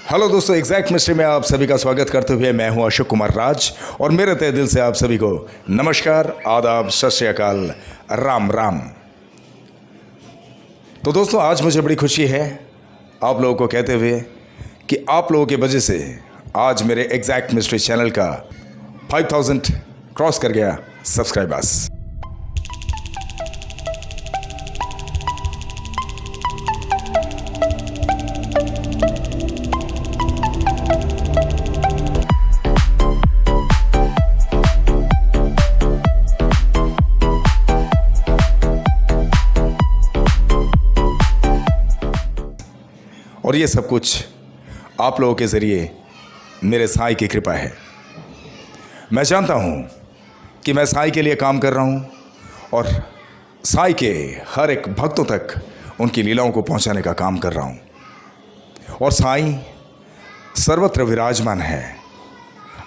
Hello दोस्तों, exact mystery में आप सभी का स्वागत करते हुए मैं हूं अशोक कुमार राज और मेरे तहे दिल से आप सभी को नमस्कार, आदाब, सत श्री अकाल, राम राम। तो दोस्तों, आज मुझे बड़ी खुशी है आप लोगों को कहते हुए कि आप लोगों की वजह से आज मेरे एग्जैक्ट मिस्ट्री चैनल का 5000 क्रॉस कर गया सब्सक्राइबर्स। और ये सब कुछ आप लोगों के ज़रिए मेरे साईं की कृपा है। मैं जानता हूँ कि मैं साईं के लिए काम कर रहा हूँ और साईं के हर एक भक्तों तक उनकी लीलाओं को पहुँचाने का काम कर रहा हूँ। और साईं सर्वत्र विराजमान है,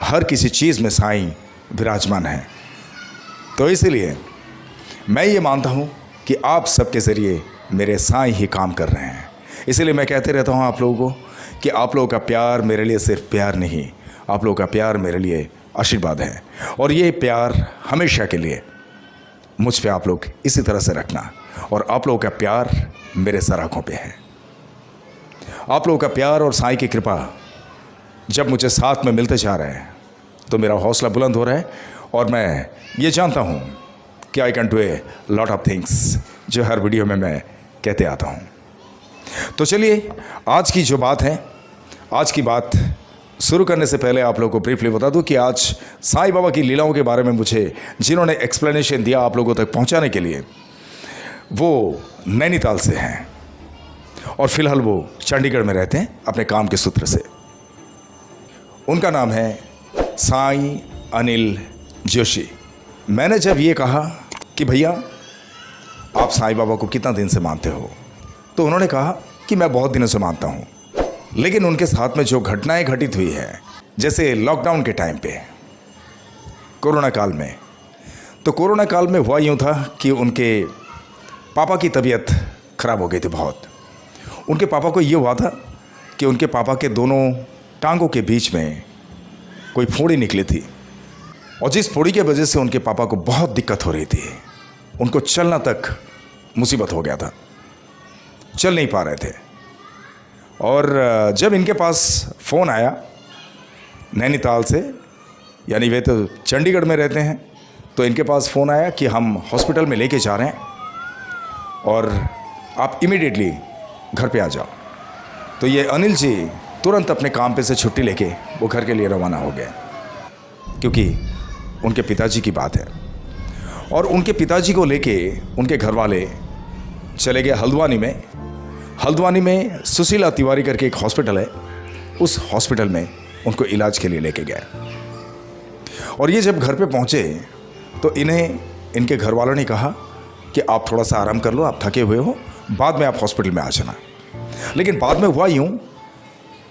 हर किसी चीज़ में साईं विराजमान है। तो इसीलिए मैं ये मानता हूँ कि आप सबके ज़रिए मेरे साईं ही काम कर रहे हैं। इसीलिए मैं कहते रहता हूँ आप लोगों को कि आप लोगों का प्यार मेरे लिए सिर्फ प्यार नहीं, आप लोगों का प्यार मेरे लिए आशीर्वाद है। और ये प्यार हमेशा के लिए मुझ पे आप लोग इसी तरह से रखना। और आप लोगों का प्यार मेरे सर आँखों पे है। आप लोगों का प्यार और साईं की कृपा जब मुझे साथ में मिलते जा रहे हैं तो मेरा हौसला बुलंद हो रहा है और मैं ये जानता हूँ कि I can do a lot of things, जो हर वीडियो में मैं कहते आता हूँ। तो चलिए, आज की जो बात है, आज की बात शुरू करने से पहले आप लोगों को ब्रीफली बता दूं कि आज साईं बाबा की लीलाओं के बारे में मुझे जिन्होंने एक्सप्लेनेशन दिया आप लोगों तक पहुंचाने के लिए, वो नैनीताल से हैं और फिलहाल वो चंडीगढ़ में रहते हैं अपने काम के सूत्र से। उनका नाम है साईं अनिल जोशी। मैंने जब ये कहा कि भैया आप साईं बाबा को कितना दिन से मानते हो, तो उन्होंने कहा कि मैं बहुत दिनों से मानता हूँ, लेकिन उनके साथ में जो घटनाएं घटित हुई है, जैसे लॉकडाउन के टाइम पे, कोरोना काल में, तो कोरोना काल में हुआ यूँ था कि उनके पापा की तबीयत खराब हो गई थी बहुत। उनके पापा को ये हुआ था कि उनके पापा के दोनों टांगों के बीच में कोई फोड़ी निकली थी और जिस फोड़ी की वजह से उनके पापा को बहुत दिक्कत हो रही थी। उनको चलना तक मुसीबत हो गया था, चल नहीं पा रहे थे। और जब इनके पास फ़ोन आया नैनीताल से, यानी वे तो चंडीगढ़ में रहते हैं, तो इनके पास फ़ोन आया कि हम हॉस्पिटल में लेके जा रहे हैं और आप इमीडिएटली घर पे आ जाओ। तो ये अनिल जी तुरंत अपने काम पे से छुट्टी लेके वो घर के लिए रवाना हो गए, क्योंकि उनके पिताजी की बात है। और उनके पिताजी को लेके उनके घर वाले चले गए हल्द्वानी में। हल्द्वानी में सुशीला तिवारी करके एक हॉस्पिटल है, उस हॉस्पिटल में उनको इलाज के लिए लेके गए। और ये जब घर पे पहुँचे तो इन्हें इनके घर वालों ने कहा कि आप थोड़ा सा आराम कर लो, आप थके हुए हो, बाद में आप हॉस्पिटल में आ जाना। लेकिन बाद में हुआ यूँ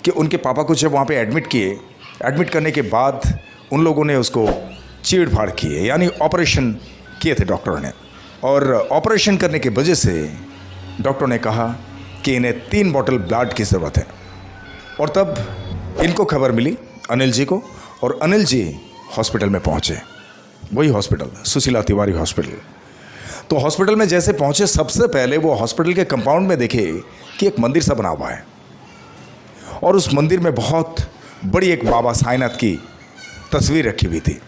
कि उनके पापा को जब वहाँ पे एडमिट किए, एडमिट करने के बाद उन लोगों ने उसको चीड़ फाड़ किए, यानी ऑपरेशन किए थे डॉक्टरों ने। और ऑपरेशन करने की वजह से डॉक्टर ने कहा कि इन्हें 3 बॉटल ब्लड की ज़रूरत है। और तब इनको खबर मिली अनिल जी को, और अनिल जी हॉस्पिटल में पहुँचे, वही हॉस्पिटल सुशीला तिवारी हॉस्पिटल। तो हॉस्पिटल में जैसे पहुँचे, सबसे पहले वो हॉस्पिटल के कंपाउंड में देखे कि एक मंदिर सा बना हुआ है और उस मंदिर में बहुत बड़ी एक बाबा साईंनाथ की तस्वीर रखी हुई थी।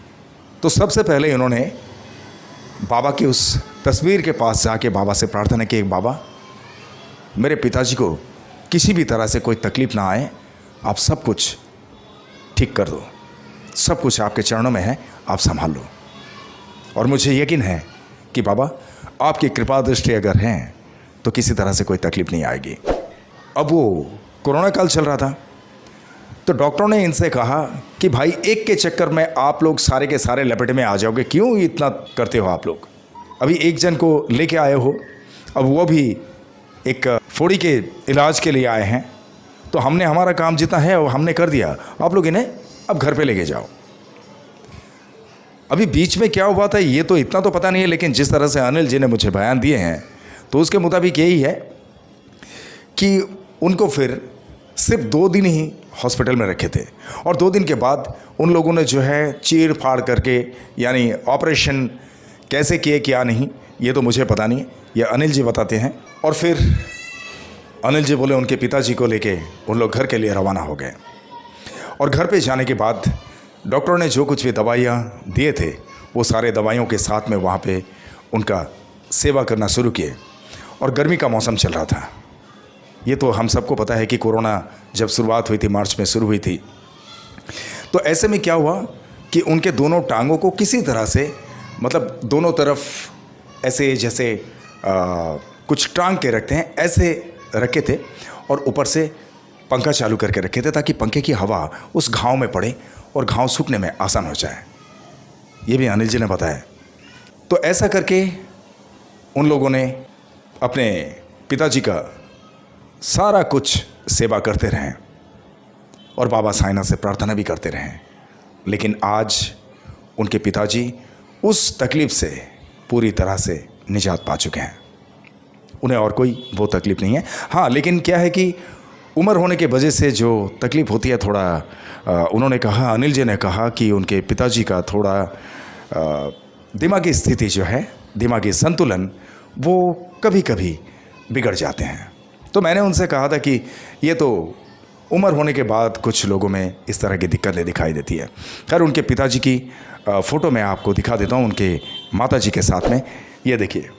तो सबसे पहले इन्होंने बाबा की उस तस्वीर के पास जाके बाबा से प्रार्थना की, बाबा मेरे पिताजी को किसी भी तरह से कोई तकलीफ़ ना आए, आप सब कुछ ठीक कर दो, सब कुछ आपके चरणों में है, आप संभाल लो। और मुझे यकीन है कि बाबा आपकी कृपा दृष्टि अगर हैं तो किसी तरह से कोई तकलीफ़ नहीं आएगी। अब वो कोरोना काल चल रहा था, तो डॉक्टरों ने इनसे कहा कि भाई एक के चक्कर में आप लोग सारे के सारे लपेटे में आ जाओगे, क्यों इतना करते हो आप लोग? अभी एक जन को लेके आए हो, अब वो भी एक फोड़ी के इलाज के लिए आए हैं, तो हमने हमारा काम जितना है वो हमने कर दिया, आप लोग इन्हें अब घर पे लेके जाओ। अभी बीच में क्या हुआ था ये तो इतना तो पता नहीं है, लेकिन जिस तरह से अनिल जी ने मुझे बयान दिए हैं तो उसके मुताबिक यही है कि उनको फिर सिर्फ 2 दिन ही हॉस्पिटल में रखे थे और 2 दिन के बाद उन लोगों ने जो है चीर फाड़ करके, यानी ऑपरेशन कैसे किए क्या नहीं ये तो मुझे पता नहीं, ये अनिल जी बताते हैं। और फिर अनिल जी बोले उनके पिताजी को लेके उन लोग घर के लिए रवाना हो गए। और घर पे जाने के बाद डॉक्टरों ने जो कुछ भी दवाइयाँ दिए थे वो सारे दवाइयों के साथ में वहाँ पे उनका सेवा करना शुरू किए। और गर्मी का मौसम चल रहा था। ये तो हम सबको पता है कि कोरोना जब शुरुआत हुई थी, मार्च में शुरू हुई थी, तो ऐसे में क्या हुआ कि उनके दोनों टांगों को किसी तरह से, मतलब दोनों तरफ ऐसे जैसे कुछ टांग के रखते हैं ऐसे रखे थे और ऊपर से पंखा चालू करके रखे थे ताकि पंखे की हवा उस घाव में पड़े और घाव सूखने में आसान हो जाए। ये भी अनिल जी ने बताया। तो ऐसा करके उन लोगों ने अपने पिताजी का सारा कुछ सेवा करते रहे और बाबा साईनाथ से प्रार्थना भी करते रहे। लेकिन आज उनके पिताजी उस तकलीफ़ से पूरी तरह से निजात पा चुके हैं। उन्हें और कोई वो तकलीफ़ नहीं है। हाँ, लेकिन क्या है कि उम्र होने के वजह से जो तकलीफ़ होती है थोड़ा, उन्होंने कहा, अनिल जी ने कहा कि उनके पिताजी का थोड़ा दिमागी स्थिति जो है, दिमागी संतुलन वो कभी कभी बिगड़ जाते हैं। तो मैंने उनसे कहा था कि ये तो उम्र होने के बाद कुछ लोगों में इस तरह की दिक्कतें दिखाई देती है। खैर, उनके पिताजी की फ़ोटो मैं आपको दिखा देता हूँ उनके माताजी के साथ में। ये देखिए,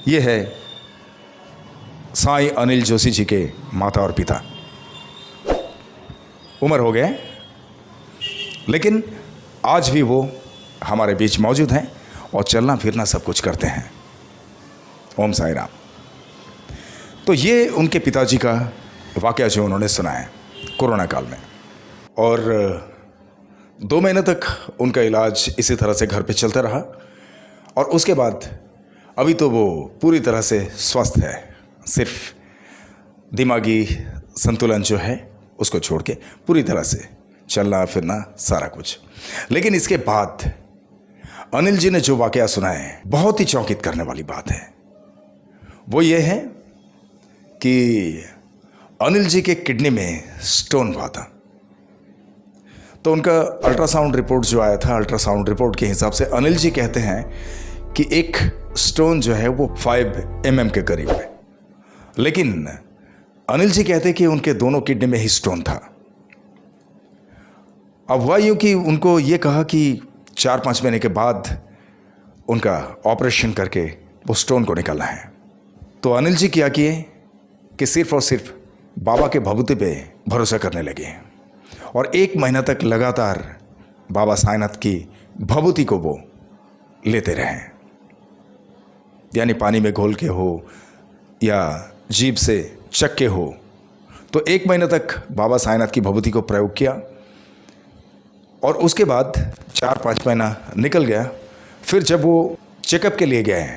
ये है साईं अनिल जोशी जी के माता और पिता। उम्र हो गए लेकिन आज भी वो हमारे बीच मौजूद हैं और चलना फिरना सब कुछ करते हैं। ओम साई राम। तो ये उनके पिताजी का वाक़या जो उन्होंने सुनाया कोरोना काल में, और 2 महीने तक उनका इलाज इसी तरह से घर पे चलता रहा। और उसके बाद अभी तो वो पूरी तरह से स्वस्थ है, सिर्फ दिमागी संतुलन जो है उसको छोड़ के पूरी तरह से चलना फिरना सारा कुछ। लेकिन इसके बाद अनिल जी ने जो वाक़या सुनाया है बहुत ही चौंकित करने वाली बात है। वो ये है कि अनिल जी के किडनी में स्टोन हुआ था। तो उनका अल्ट्रासाउंड रिपोर्ट जो आया था, अल्ट्रासाउंड रिपोर्ट के हिसाब से अनिल जी कहते हैं कि एक स्टोन जो है वो 5 mm के करीब है। लेकिन अनिल जी कहते हैं कि उनके दोनों किडनी में ही स्टोन था। अब हुआ यूँ कि उनको ये कहा कि 4-5 महीने के बाद उनका ऑपरेशन करके वो स्टोन को निकालना है। तो अनिल जी क्या किए कि सिर्फ और सिर्फ बाबा के भभूति पे भरोसा करने लगे और 1 महीना तक लगातार बाबा साईनाथ की भभूति को वो लेते रहे, यानी पानी में घोल के हो या जीभ से चख के हो। तो 1 महीना तक बाबा साईनाथ की भभूति को प्रयोग किया और उसके बाद 4-5 महीना निकल गया। फिर जब वो चेकअप के लिए गए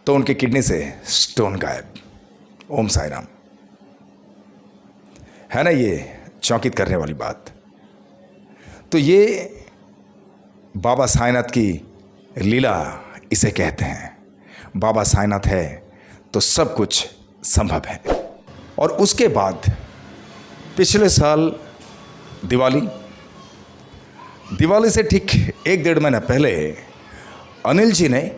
तो उनके किडनी से स्टोन गायब। ओम साई राम। है ना ये चौंकित करने वाली बात। तो ये बाबा साईनाथ की लीला इसे कहते हैं। बाबा साईनाथ है तो सब कुछ संभव है। और उसके बाद पिछले साल दिवाली से ठीक 1-1.5 महीना पहले अनिल जी ने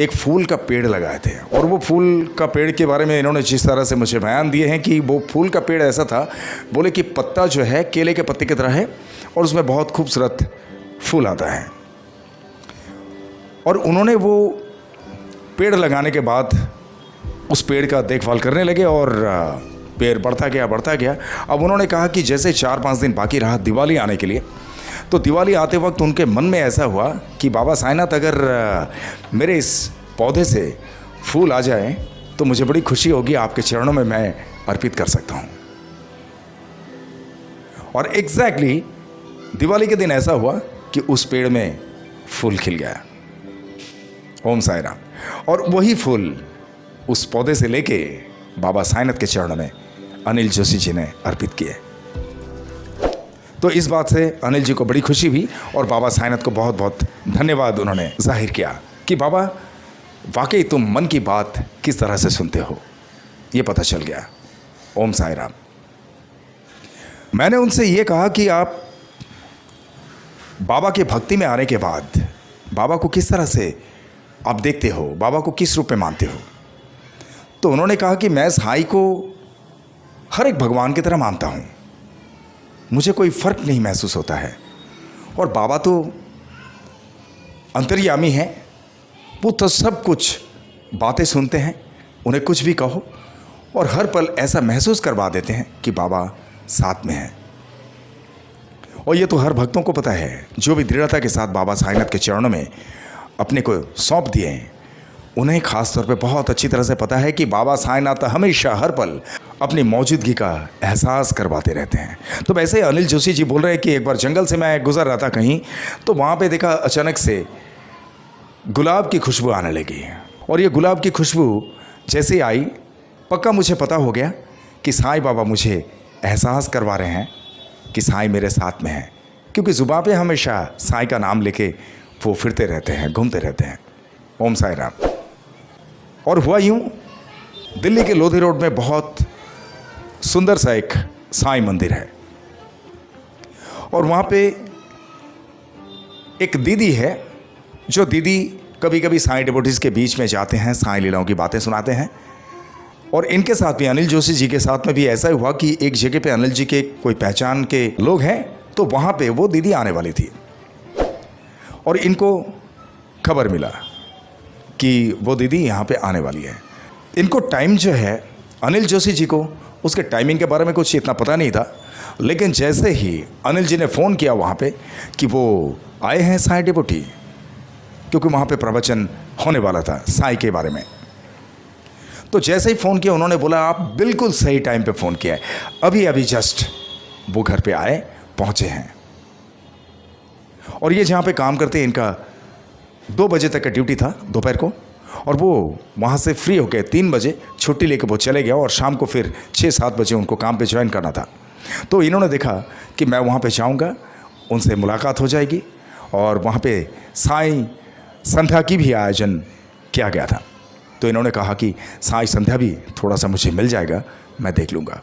एक फूल का पेड़ लगाए थे। और वो फूल का पेड़ के बारे में इन्होंने जिस तरह से मुझे बयान दिए हैं कि वो फूल का पेड़ ऐसा था, बोले कि पत्ता जो है केले के पत्ते की तरह है और उसमें बहुत खूबसूरत फूल आता है। और उन्होंने वो पेड़ लगाने के बाद उस पेड़ का देखभाल करने लगे और पेड़ बढ़ता गया। अब उन्होंने कहा कि जैसे 4-5 दिन बाकी रहा दिवाली आने के लिए, तो दिवाली आते वक्त उनके मन में ऐसा हुआ कि बाबा साईनाथ अगर मेरे इस पौधे से फूल आ जाए तो मुझे बड़ी खुशी होगी, आपके चरणों में मैं अर्पित कर सकता हूँ। और एग्जैक्टली दिवाली के दिन ऐसा हुआ कि उस पेड़ में फूल खिल गया। ओम साई राम। और वही फूल उस पौधे से लेके बाबा साईनाथ के चरणों में अनिल जोशी जी ने अर्पित किए। तो इस बात से अनिल जी को बड़ी खुशी हुई और बाबा साईनाथ को बहुत बहुत धन्यवाद उन्होंने जाहिर किया कि बाबा वाकई तुम मन की बात किस तरह से सुनते हो। ये पता चल गया। ओम साई राम। मैंने उनसे ये कहा कि आप बाबा के भक्ति में आने के बाद बाबा को किस तरह से आप देखते हो, बाबा को किस रूप में मानते हो। तो उन्होंने कहा कि मैं साई को हर एक भगवान की तरह मानता हूँ, मुझे कोई फ़र्क नहीं महसूस होता है। और बाबा तो अंतर्यामी हैं, वो तो सब कुछ बातें सुनते हैं, उन्हें कुछ भी कहो और हर पल ऐसा महसूस करवा देते हैं कि बाबा साथ में हैं। और ये तो हर भक्तों को पता है, जो भी दृढ़ता के साथ बाबा साईनाथ के चरणों में अपने को सौंप दिए हैं, उन्हें खास तौर पे बहुत अच्छी तरह से पता है कि बाबा साईनाथ हमेशा हर पल अपनी मौजूदगी का एहसास करवाते रहते हैं। तो वैसे अनिल जोशी जी बोल रहे हैं कि एक बार जंगल से मैं गुजर रहा था कहीं, तो वहाँ पे देखा अचानक से गुलाब की खुशबू आने लगी। और ये गुलाब की खुशबू जैसे ही आई, पक्का मुझे पता हो गया कि साईं बाबा मुझे एहसास करवा रहे हैं कि साईं मेरे साथ में हैं, क्योंकि ज़ुबान पे हमेशा साईं का नाम लेके वो फिरते रहते हैं, घूमते रहते हैं। ओम साई राम। और हुआ यूँ, दिल्ली के लोधी रोड में बहुत सुंदर सा एक साईं मंदिर है और वहाँ पे एक दीदी है, जो दीदी कभी कभी साईं डिवोटीज़ के बीच में जाते हैं, साईं लीलाओं की बातें सुनाते हैं। और इनके साथ भी, अनिल जोशी जी के साथ में भी ऐसा ही हुआ कि एक जगह पे अनिल जी के कोई पहचान के लोग हैं, तो वहाँ पे वो दीदी आने वाली थी और इनको खबर मिला कि वो दीदी यहाँ पे आने वाली है। इनको टाइम जो है, अनिल जोशी जी को उसके टाइमिंग के बारे में कुछ इतना पता नहीं था, लेकिन जैसे ही अनिल जी ने फ़ोन किया वहाँ पे कि वो आए हैं साईं डिवोटी, क्योंकि वहाँ पे प्रवचन होने वाला था साईं के बारे में, तो जैसे ही फ़ोन किया उन्होंने बोला आप बिल्कुल सही टाइम पे फ़ोन किया है, अभी अभी जस्ट वो घर पे आए, पहुँचे हैं। और ये जहाँ पे काम करते हैं, इनका 2 बजे तक का ड्यूटी था दोपहर को, और वो वहाँ से फ्री होकर 3 बजे छुट्टी लेकर वो चले गया और शाम को फिर 6-7 बजे उनको काम पे ज्वाइन करना था। तो इन्होंने देखा कि मैं वहाँ पे जाऊँगा, उनसे मुलाकात हो जाएगी और वहाँ पे साईं संध्या की भी आयोजन किया गया था। तो इन्होंने कहा कि साईं संध्या भी थोड़ा सा मुझे मिल जाएगा, मैं देख लूँगा।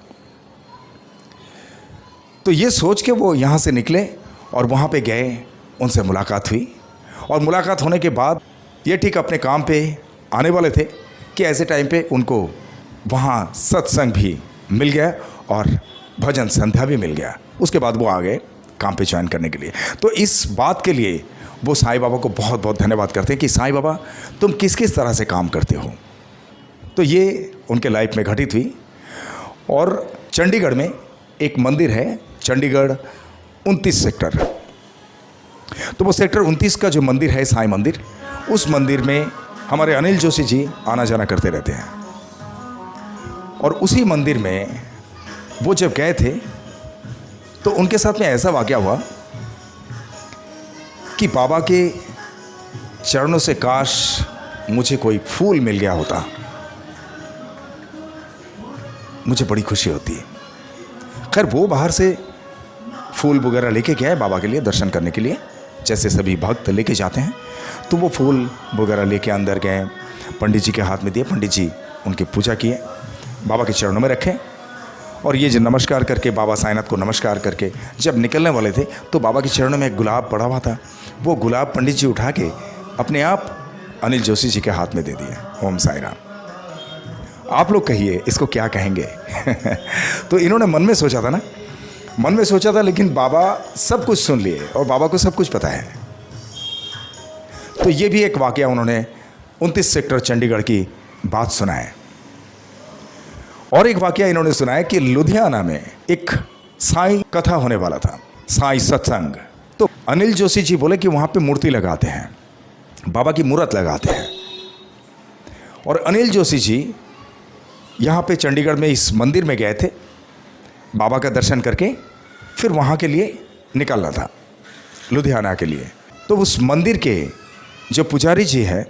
तो ये सोच के वो यहाँ से निकले और वहाँ पे गए, उनसे मुलाकात हुई। और मुलाकात होने के बाद ये ठीक अपने काम पे आने वाले थे कि ऐसे टाइम पे उनको वहाँ सत्संग भी मिल गया और भजन संध्या भी मिल गया। उसके बाद वो आ गए काम पे ज्वाइन करने के लिए। तो इस बात के लिए वो साईं बाबा को बहुत बहुत धन्यवाद करते हैं कि साईं बाबा तुम किस किस तरह से काम करते हो। तो ये उनके लाइफ में घटित हुई। और चंडीगढ़ में एक मंदिर है, चंडीगढ़ 29 सेक्टर। तो वो सेक्टर 29 का जो मंदिर है, साईं मंदिर, उस मंदिर में हमारे अनिल जोशी जी आना जाना करते रहते हैं। और उसी मंदिर में वो जब गए थे तो उनके साथ में ऐसा वाक़या हुआ कि बाबा के चरणों से काश मुझे कोई फूल मिल गया होता, मुझे बड़ी खुशी होती है। खैर वो बाहर से फूल वगैरह लेके गए बाबा के लिए दर्शन करने के लिए, जैसे सभी भक्त लेके जाते हैं। तो वो फूल वगैरह लेके अंदर गए, पंडित जी के हाथ में दिए, पंडित जी उनकी पूजा किए, बाबा के चरणों में रखे। और ये जो नमस्कार करके, बाबा साईनाथ को नमस्कार करके जब निकलने वाले थे तो बाबा के चरणों में एक गुलाब पड़ा हुआ था। वो गुलाब पंडित जी उठा के अपने आप अनिल जोशी जी के हाथ में दे दिए। ओम साई राम। आप लोग कहिए इसको क्या कहेंगे? तो इन्होंने मन में सोचा था ना, मन में सोचा था, लेकिन बाबा सब कुछ सुन लिए और बाबा को सब कुछ पता है। तो ये भी एक वाकया उन्होंने 29 सेक्टर चंडीगढ़ की बात सुनाए। और एक वाकया इन्होंने सुनाया कि लुधियाना में एक साईं कथा होने वाला था, साईं सत्संग। तो अनिल जोशी जी बोले कि वहाँ पे मूर्ति लगाते हैं, बाबा की मूर्त लगाते हैं। और अनिल जोशी जी यहाँ पे चंडीगढ़ में इस मंदिर में गए थे, बाबा का दर्शन करके फिर वहाँ के लिए निकलना था, लुधियाना के लिए। तो उस मंदिर के जो पुजारी जी है,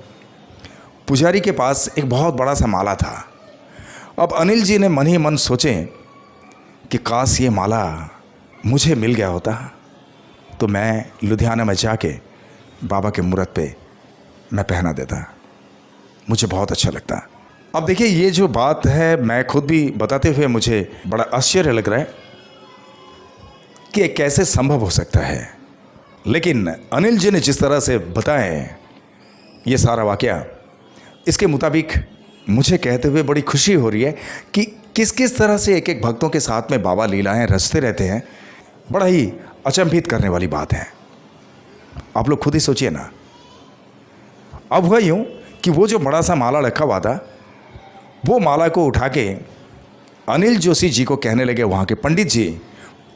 पुजारी के पास एक बहुत बड़ा सा माला था। अब अनिल जी ने मन ही मन सोचे कि काश ये माला मुझे मिल गया होता तो मैं लुधियाना में जाके बाबा के मूर्त पे मैं पहना देता, मुझे बहुत अच्छा लगता। अब देखिए, ये जो बात है मैं खुद भी बताते हुए मुझे बड़ा आश्चर्य लग रहा है कि ये कैसे संभव हो सकता है। लेकिन अनिल जी ने जिस तरह से बताएं ये सारा वाकया, इसके मुताबिक मुझे कहते हुए बड़ी खुशी हो रही है कि किस किस तरह से एक एक भक्तों के साथ में बाबा लीलाएं रचते रहते हैं। बड़ा ही अचंभित करने वाली बात है। आप लोग खुद ही सोचिए ना। अब हुआ यूँ कि वो जो बड़ा सा माला रखा हुआ था, वो माला को उठा के अनिल जोशी जी को कहने लगे, वहाँ के पंडित जी,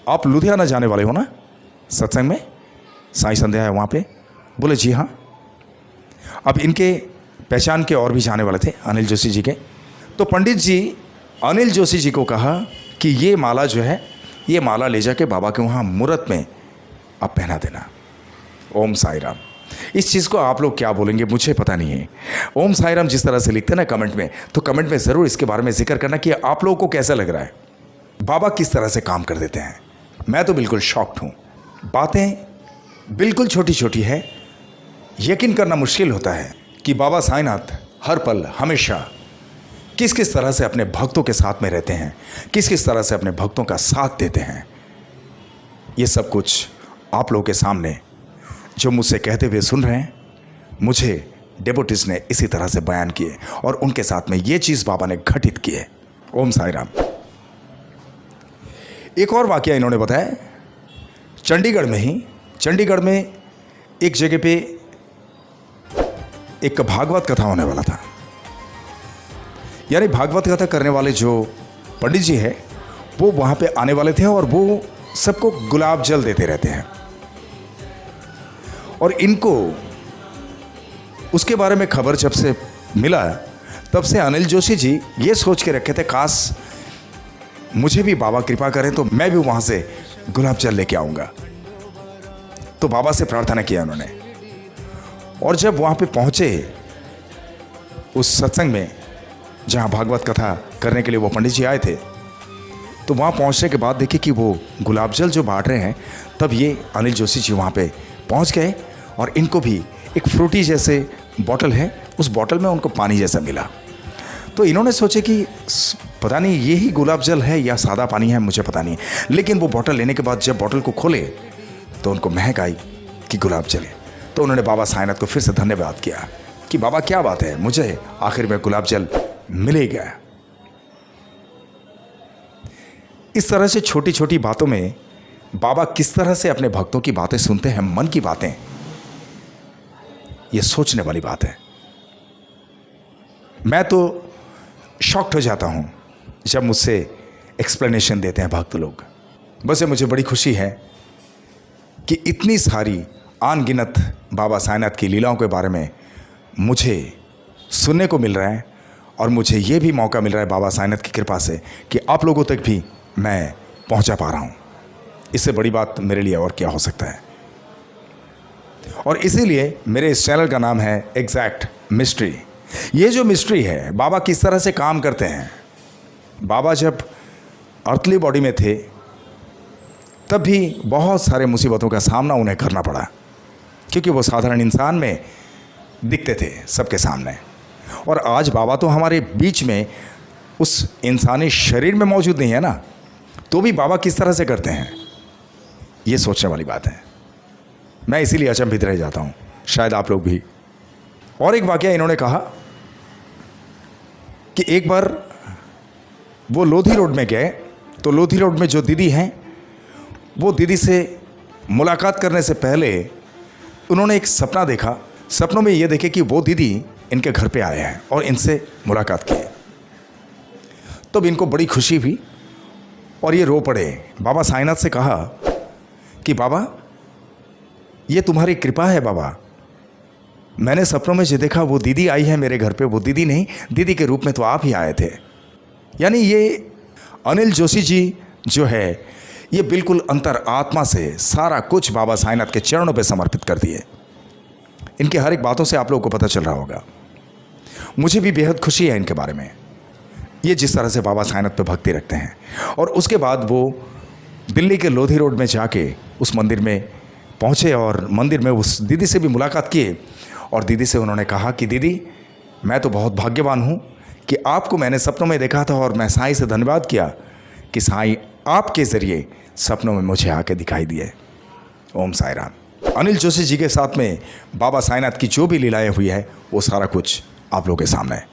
आप लुधियाना जाने वाले हो ना सत्संग में, साई संध्या है वहाँ पे? बोले जी हाँ। अब इनके पहचान के और भी जाने वाले थे अनिल जोशी जी के। तो पंडित जी अनिल जोशी जी को कहा कि ये माला जो है, ये माला ले जाके बाबा के वहाँ मूर्त में अब पहना देना। ओम साई राम। इस चीज़ को आप लोग क्या बोलेंगे मुझे पता नहीं है। ओम साई राम जिस तरह से लिखते हैं ना कमेंट में, तो कमेंट में ज़रूर इसके बारे में जिक्र करना कि आप लोगों को कैसा लग रहा है, बाबा किस तरह से काम कर देते हैं। मैं तो बिल्कुल शॉक्ड हूँ। बातें बिल्कुल छोटी छोटी है, यकीन करना मुश्किल होता है कि बाबा साईनाथ हर पल हमेशा किस किस तरह से अपने भक्तों के साथ में रहते हैं, किस किस तरह से अपने भक्तों का साथ देते हैं। ये सब कुछ आप लोगों के सामने जो मुझसे कहते हुए सुन रहे हैं, मुझे डेवोटीज ने इसी तरह से बयान किए और उनके साथ में ये चीज़ बाबा ने घटित की है। ओम साई राम। एक और वाकया इन्होंने बताया, चंडीगढ़ में एक जगह पे एक भागवत कथा होने वाला था। यानी भागवत कथा करने वाले जो पंडित जी हैं, वो वहाँ पे आने वाले थे और वो सबको गुलाब जल देते रहते हैं। और इनको उसके बारे में खबर जब से मिला, तब से अनिल जोशी जी ये सोच के रखे थे, काश मुझे भी बाबा कृपा करें तो मैं भी वहाँ से गुलाब जल लेके आऊँगा। तो बाबा से प्रार्थना किया उन्होंने। और जब वहाँ पे पहुँचे उस सत्संग में जहाँ भागवत कथा करने के लिए वो पंडित जी आए थे, तो वहाँ पहुँचने के बाद देखिए कि वो गुलाब जल जो बांट रहे हैं, तब ये अनिल जोशी जी वहाँ पे पहुँच गए और इनको भी एक फ्रूटी जैसे बॉटल है, उस बॉटल में उनको पानी जैसा मिला। तो इन्होंने सोचे कि पता नहीं ये ही गुलाब जल है या सादा पानी है, मुझे पता नहीं। लेकिन वो बॉटल लेने के बाद जब बॉटल को खोले तो उनको महक आई कि गुलाब जल है। तो उन्होंने बाबा साईनाथ को फिर से धन्यवाद किया कि बाबा क्या बात है, मुझे आखिर में गुलाब जल मिल ही गया। इस तरह से छोटी छोटी बातों में बाबा किस तरह से अपने भक्तों की बातें सुनते हैं, मन की बातें, ये सोचने वाली बात है। मैं तो शॉक्ड हो जाता हूं जब मुझसे एक्सप्लेनेशन देते हैं भक्त लोग। बस मुझे बड़ी खुशी है कि इतनी सारी अनगिनत बाबा साईनाथ की लीलाओं के बारे में मुझे सुनने को मिल रहा है और मुझे ये भी मौका मिल रहा है बाबा साईनाथ की कृपा से कि आप लोगों तक भी मैं पहुंचा पा रहा हूं। इससे बड़ी बात मेरे लिए और क्या हो सकता है। और इसीलिए मेरे इस चैनल का नाम है एग्जैक्ट मिस्ट्री। ये जो मिस्ट्री है, बाबा किस तरह से काम करते हैं। बाबा जब अर्थली बॉडी में थे तब भी बहुत सारे मुसीबतों का सामना उन्हें करना पड़ा, क्योंकि वो साधारण इंसान में दिखते थे सबके सामने। और आज बाबा तो हमारे बीच में उस इंसानी शरीर में मौजूद नहीं है ना, तो भी बाबा किस तरह से करते हैं, ये सोचने वाली बात है। मैं इसीलिए अचंभित रह जाता हूँ, शायद आप लोग भी। और एक वाकया इन्होंने कहा कि एक बार वो लोधी रोड में गए, तो लोधी रोड में जो दीदी हैं, वो दीदी से मुलाकात करने से पहले उन्होंने एक सपना देखा। सपनों में ये देखे कि वो दीदी इनके घर पे आए हैं और इनसे मुलाकात की। तब इनको बड़ी खुशी हुई और ये रो पड़े। बाबा साईनाथ से कहा कि बाबा ये तुम्हारी कृपा है बाबा, मैंने सपनों में जो देखा वो दीदी आई है मेरे घर पे, वो दीदी नहीं, दीदी के रूप में तो आप ही आए थे। यानी ये अनिल जोशी जी जो है, ये बिल्कुल अंतर आत्मा से सारा कुछ बाबा साईनाथ के चरणों पे समर्पित कर दिए। इनके हर एक बातों से आप लोगों को पता चल रहा होगा। मुझे भी बेहद खुशी है इनके बारे में, ये जिस तरह से बाबा साईनाथ पे भक्ति रखते हैं। और उसके बाद वो दिल्ली के लोधी रोड में जाके उस मंदिर में पहुँचे और मंदिर में उस दीदी से भी मुलाकात किए। और दीदी से उन्होंने कहा कि दीदी मैं तो बहुत भाग्यवान हूँ कि आपको मैंने सपनों में देखा था और मैं साईं से धन्यवाद किया कि साईं आपके ज़रिए सपनों में मुझे आके दिखाई दिए। ओम साई राम। अनिल जोशी जी के साथ में बाबा साईनाथ की जो भी लीलाएं हुई है वो सारा कुछ आप लोगों के सामने है।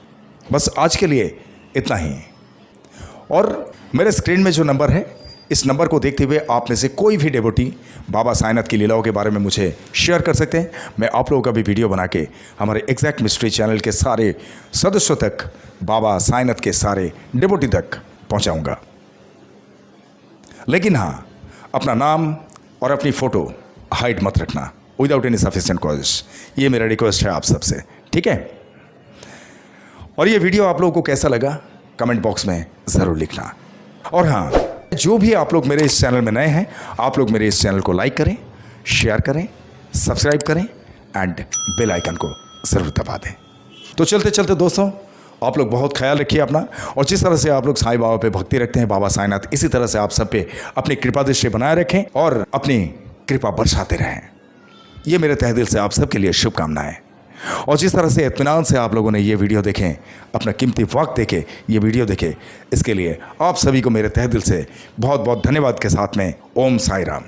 बस आज के लिए इतना ही। और मेरे स्क्रीन में जो नंबर है, इस नंबर को देखते हुए आप में से कोई भी डेवोटी बाबा साईनाथ की लीलाओं के बारे में मुझे शेयर कर सकते हैं। मैं आप लोगों का भी वीडियो बना के हमारे एग्जैक्ट मिस्ट्री चैनल के सारे सदस्यों तक, बाबा साईनाथ के सारे डेवोटी तक पहुंचाऊंगा। लेकिन हाँ, अपना नाम और अपनी फ़ोटो हाइड मत रखना विदाउट एनी सफिशिएंट कॉज। ये मेरा रिक्वेस्ट है आप सबसे, ठीक है। और ये वीडियो आप लोगों को कैसा लगा कमेंट बॉक्स में ज़रूर लिखना। और हाँ, जो भी आप लोग मेरे इस चैनल में नए हैं, आप लोग मेरे इस चैनल को लाइक करें, शेयर करें, सब्सक्राइब करें एंड बेल आइकन को ज़रूर दबा दें। तो चलते चलते दोस्तों, आप लोग बहुत ख्याल रखिए अपना। और जिस तरह से आप लोग साईं बाबा पे भक्ति रखते हैं, बाबा साईनाथ इसी तरह से आप सब पे अपनी कृपा दृष्टि बनाए रखें और अपनी कृपा बरसाते रहें। ये मेरे तहे दिल से आप सबके लिए शुभकामनाएं। और जिस तरह से इत्मीनान से आप लोगों ने ये वीडियो देखें, अपना कीमती वक्त देके ये वीडियो देखे, इसके लिए आप सभी को मेरे तहे दिल से बहुत बहुत धन्यवाद के साथ में ओम साई राम।